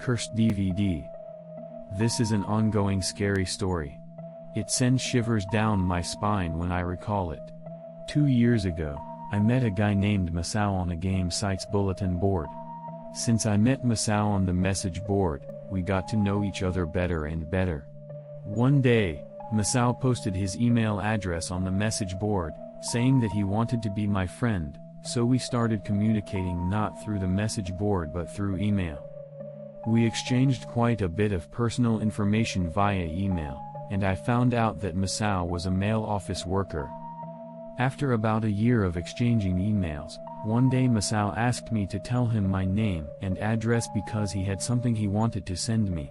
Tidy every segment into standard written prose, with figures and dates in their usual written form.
Cursed DVD. This is an ongoing scary story. It sends shivers down my spine when I recall it. 2 years ago, I met a guy named Masao on a game site's bulletin board. Since I met Masao on the message board, we got to know each other better and better. One day, Masao posted his email address on the message board, saying that he wanted to be my friend, so we started communicating not through the message board but through email. We exchanged quite a bit of personal information via email, and I found out that Masao was a mail office worker. After about a year of exchanging emails, one day Masao asked me to tell him my name and address because he had something he wanted to send me.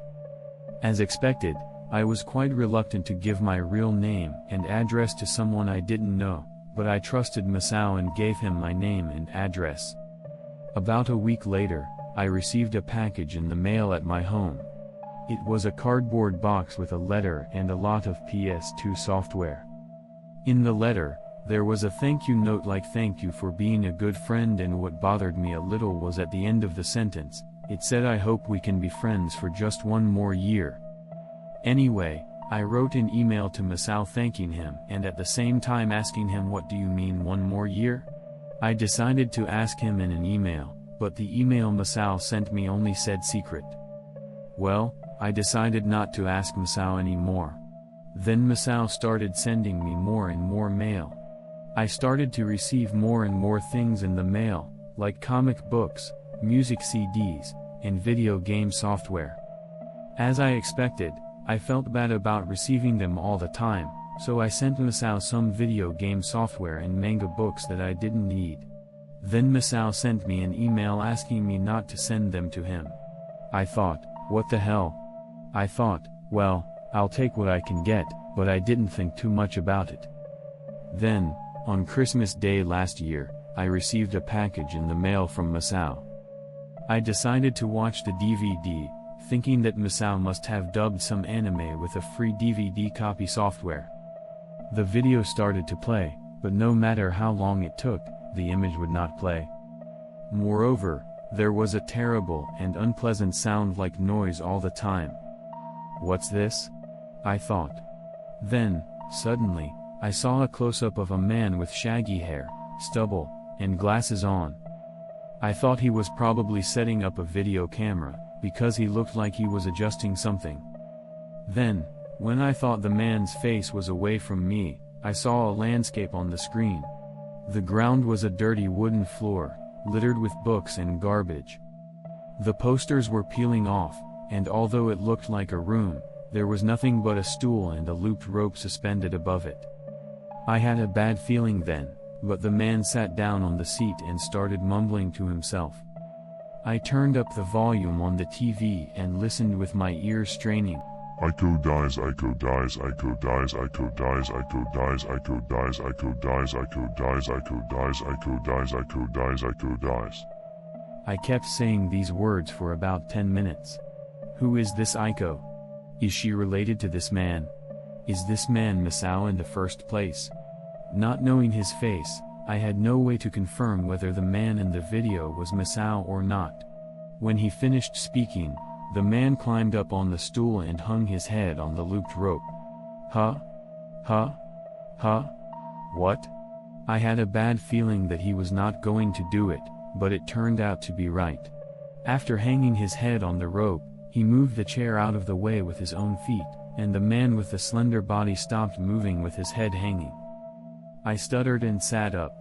As expected, I was quite reluctant to give my real name and address to someone I didn't know, but I trusted Masao and gave him my name and address. About a week later, I received a package in the mail at my home. It was a cardboard box with a letter and a lot of PS2 software. In the letter, there was a thank you note like "Thank you for being a good friend," and what bothered me a little was at the end of the sentence, it said "I hope we can be friends for just one more year." Anyway, I wrote an email to Masao thanking him and at the same time asking him, "What do you mean one more year?" I decided to ask him in an email, but the email Masao sent me only said "secret." Well, I decided not to ask Masao anymore. Then Masao started sending me more and more mail. I started to receive more and more things in the mail, like comic books, music CDs, and video game software. As I expected, I felt bad about receiving them all the time, so I sent Masao some video game software and manga books that I didn't need. Then Masao sent me an email asking me not to send them to him. I thought, what the hell? I thought, well, I'll take what I can get, but I didn't think too much about it. Then, on Christmas Day last year, I received a package in the mail from Masao. I decided to watch the DVD, thinking that Masao must have dubbed some anime with a free DVD copy software. The video started to play, but no matter how long it took, the image would not play. Moreover, there was a terrible and unpleasant sound like noise all the time. What's this? I thought. Then, suddenly, I saw a close-up of a man with shaggy hair, stubble, and glasses on. I thought he was probably setting up a video camera, because he looked like he was adjusting something. Then, when I thought the man's face was away from me, I saw a landscape on the screen. The ground was a dirty wooden floor, littered with books and garbage. The posters were peeling off, and although it looked like a room, there was nothing but a stool and a looped rope suspended above it. I had a bad feeling then, but the man sat down on the seat and started mumbling to himself. I turned up the volume on the TV and listened with my ears straining. Aiko dies, Aiko dies, Aiko dies, Aiko dies, Aiko dies, Aiko dies, Aiko dies, Aiko dies, Aiko dies, Aiko dies, Aiko dies, Aiko dies. I kept saying these words for about 10 minutes. Who is this Aiko? Is she related to this man? Is this man Masao in the first place? Not knowing his face, I had no way to confirm whether the man in the video was Masao or not. When he finished speaking, the man climbed up on the stool and hung his head on the looped rope. Huh? Huh? Huh? What? I had a bad feeling that he was not going to do it, but it turned out to be right. After hanging his head on the rope, he moved the chair out of the way with his own feet, and the man with the slender body stopped moving with his head hanging. I stuttered and sat up.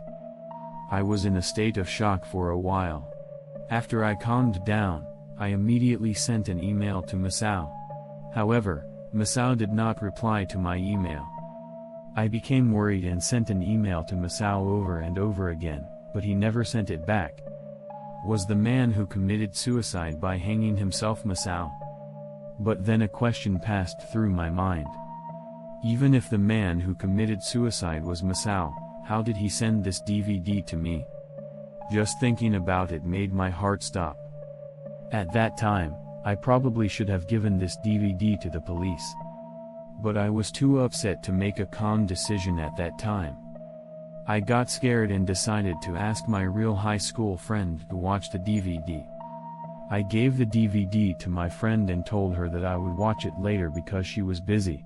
I was in a state of shock for a while. After I calmed down, I immediately sent an email to Masao. However, Masao did not reply to my email. I became worried and sent an email to Masao over and over again, but he never sent it back. Was the man who committed suicide by hanging himself Masao? But then a question passed through my mind. Even if the man who committed suicide was Masao, how did he send this DVD to me? Just thinking about it made my heart stop. At that time, I probably should have given this DVD to the police. But I was too upset to make a calm decision at that time. I got scared and decided to ask my real high school friend to watch the DVD. I gave the DVD to my friend and told her that I would watch it later because she was busy.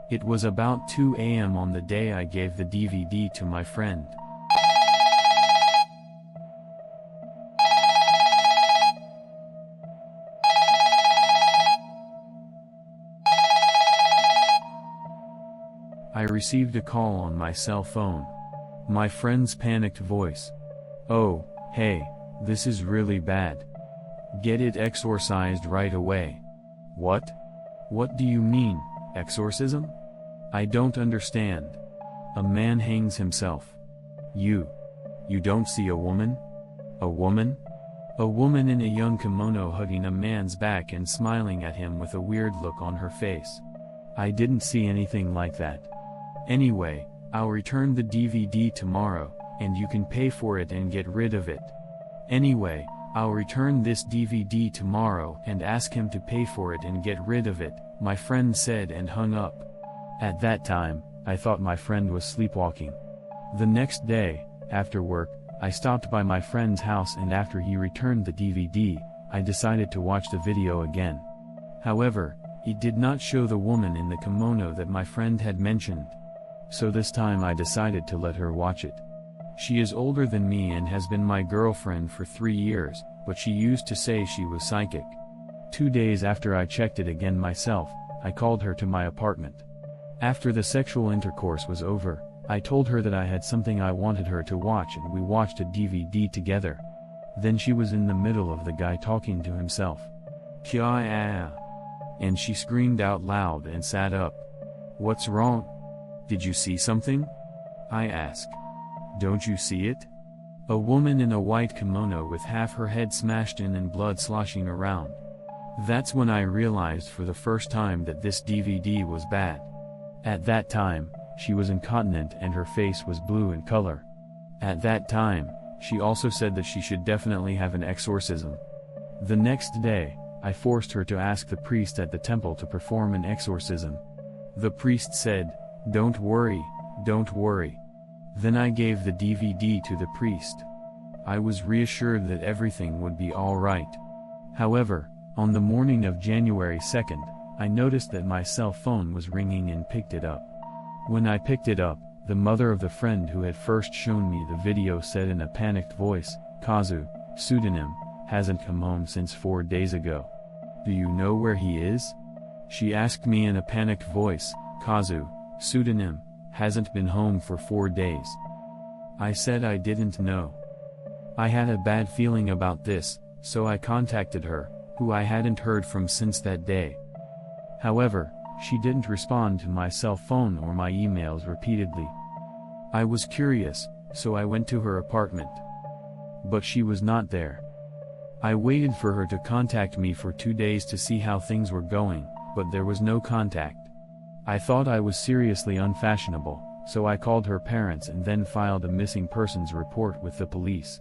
It was about 2 a.m. on the day I gave the DVD to my friend. I received a call on my cell phone. My friend's panicked voice. "Oh, hey, this is really bad. Get it exorcised right away." "What? What do you mean, exorcism? I don't understand." "A man hangs himself." You don't see a woman?" "A woman?" "A woman in a young kimono hugging a man's back and smiling at him with a weird look on her face." "I didn't see anything like that." "Anyway, I'll return the DVD tomorrow, and you can pay for it and get rid of it." "Anyway, I'll return this DVD tomorrow and ask him to pay for it and get rid of it," my friend said and hung up. At that time, I thought my friend was sleepwalking. The next day, after work, I stopped by my friend's house, and after he returned the DVD, I decided to watch the video again. However, it did not show the woman in the kimono that my friend had mentioned. So this time I decided to let her watch it. She is older than me and has been my girlfriend for 3 years, but she used to say she was psychic. 2 days after I checked it again myself, I called her to my apartment. After the sexual intercourse was over, I told her that I had something I wanted her to watch, and we watched a DVD together. Then she was in the middle of the guy talking to himself. "Kya?" And she screamed out loud and sat up. "What's wrong? Did you see something?" I asked. "Don't you see it? A woman in a white kimono with half her head smashed in and blood sloshing around." That's when I realized for the first time that this DVD was bad. At that time, she was incontinent and her face was blue in color. At that time, she also said that she should definitely have an exorcism. The next day, I forced her to ask the priest at the temple to perform an exorcism. The priest said, "Don't worry, don't worry." Then I gave the DVD to the priest. I was reassured that everything would be all right. However, on the morning of January 2nd, I noticed that my cell phone was ringing and picked it up. When I picked it up, the mother of the friend who had first shown me the video said in a panicked voice, "Kazu, pseudonym, hasn't come home since 4 days ago. Do you know where he is?" She asked me in a panicked voice. "Kazu, pseudonym, hasn't been home for 4 days." I said I didn't know. I had a bad feeling about this, so I contacted her, who I hadn't heard from since that day. However, she didn't respond to my cell phone or my emails repeatedly. I was curious, so I went to her apartment. But she was not there. I waited for her to contact me for 2 days to see how things were going, but there was no contact. I thought I was seriously unfashionable, so I called her parents and then filed a missing persons report with the police.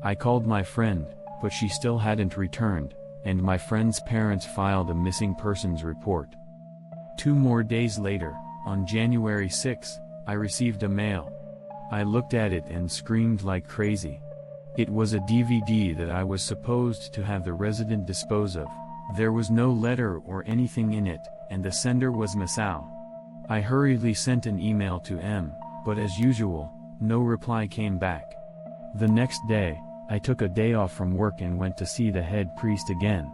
I called my friend, but she still hadn't returned, and my friend's parents filed a missing persons report. 2 more days later, on January 6, I received a mail. I looked at it and screamed like crazy. It was a DVD that I was supposed to have the resident dispose of. There was no letter or anything in it, and the sender was Masao. I hurriedly sent an email to M, but as usual, no reply came back. The next day, I took a day off from work and went to see the head priest again.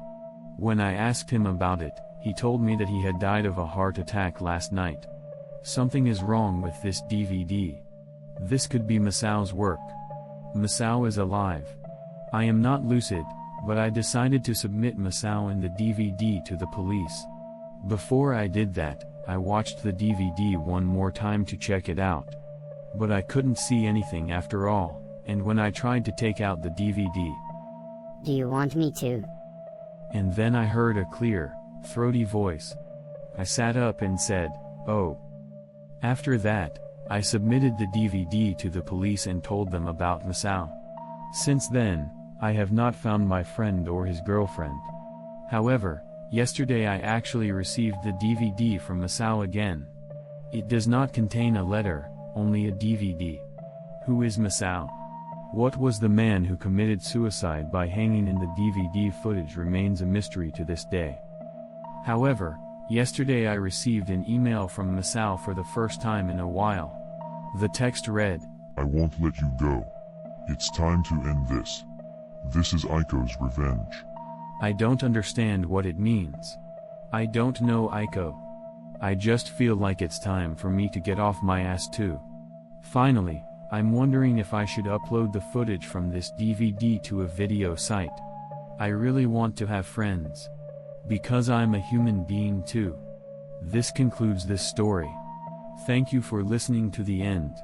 When I asked him about it, he told me that he had died of a heart attack last night. Something is wrong with this DVD. This could be Masao's work. Masao is alive. I am not lucid, but I decided to submit Masao and the DVD to the police. Before I did that, I watched the DVD one more time to check it out. But I couldn't see anything after all, and when I tried to take out the DVD, "Do you want me to?" And then I heard a clear, throaty voice. I sat up and said, "Oh." After that, I submitted the DVD to the police and told them about Masao. Since then, I have not found my friend or his girlfriend. However, yesterday I actually received the DVD from Masao again. It does not contain a letter, only a DVD. Who is Masao? What was the man who committed suicide by hanging in the DVD footage remains a mystery to this day. However, yesterday I received an email from Masao for the first time in a while. The text read, I won't let you go. It's time to end this. This is Aiko's revenge. I don't understand what it means. I don't know Aiko. I just feel like it's time for me to get off my ass too. Finally, I'm wondering if I should upload the footage from this DVD to a video site. I really want to have friends. Because I'm a human being too. This concludes this story. Thank you for listening to the end.